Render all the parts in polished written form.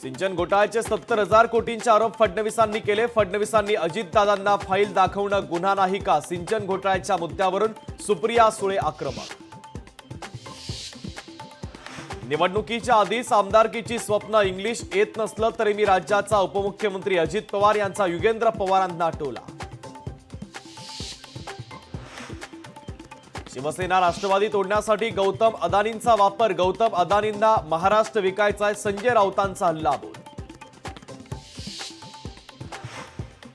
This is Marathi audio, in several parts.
सिंचन घोटाळ्याचे 70,000 कोटींचे आरोप फडणवीसांनी केले. फडणवीसांनी अजितदादांना फाईल दाखवणं गुन्हा नाही का? सिंचन घोटाळ्याच्या मुद्द्यावरून सुप्रिया सुळे आक्रमक. निवडणुकीच्या आधीच आमदारकीची स्वप्न. इंग्लिश येत नसलं तरी मी राज्याचा उपमुख्यमंत्री. अजित पवार यांचा युगेंद्र पवारांना टोला. शिवसेना राष्ट्रवादी तोडण्यासाठी गौतम अदानींचा वापर. गौतम अदानींना महाराष्ट्र विकायचाय. संजय राऊतांचा हल्लाबोल.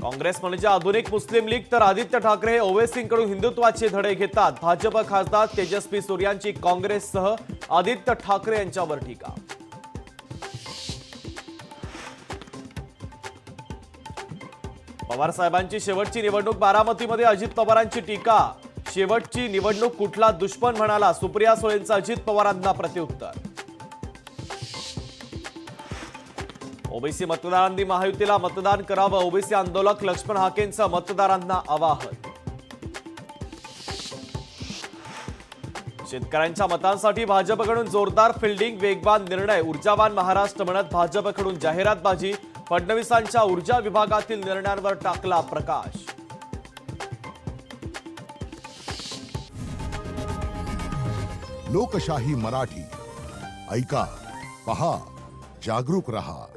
काँग्रेस म्हणजे आधुनिक मुस्लिम लीग तर आदित्य ठाकरे हे ओवेसींकडून हिंदुत्वाचे धडे घेतात. भाजप खासदार तेजस्वी सूर्यांची काँग्रेससह आदित्य ठाकरे यांच्यावर टीका. पवार साहेबांची शेवटची निवडणूक. बारामतीमध्ये अजित पवारांची टीका. शेवटची निवडणूक कुठला दुश्मन म्हणाला. सुप्रिया सुळेंचं अजित पवारांना प्रत्युत्तर. ओबीसी मतदारांनी महायुतीला मतदान करावं. ओबीसी आंदोलक लक्ष्मण हाकेंचं मतदारांना आवाहन. शेतकऱ्यांच्या मतांसाठी भाजपकडून जोरदार फिल्डिंग. वेगवान निर्णय. ऊर्जावान महाराष्ट्र म्हणत भाजपकडून जाहिरातबाजी. फडणवीसांच्या ऊर्जा विभागातील निर्णयांवर टाकला प्रकाश. लोकशाही मराठी ऐका, पहा, जागरूक रहा.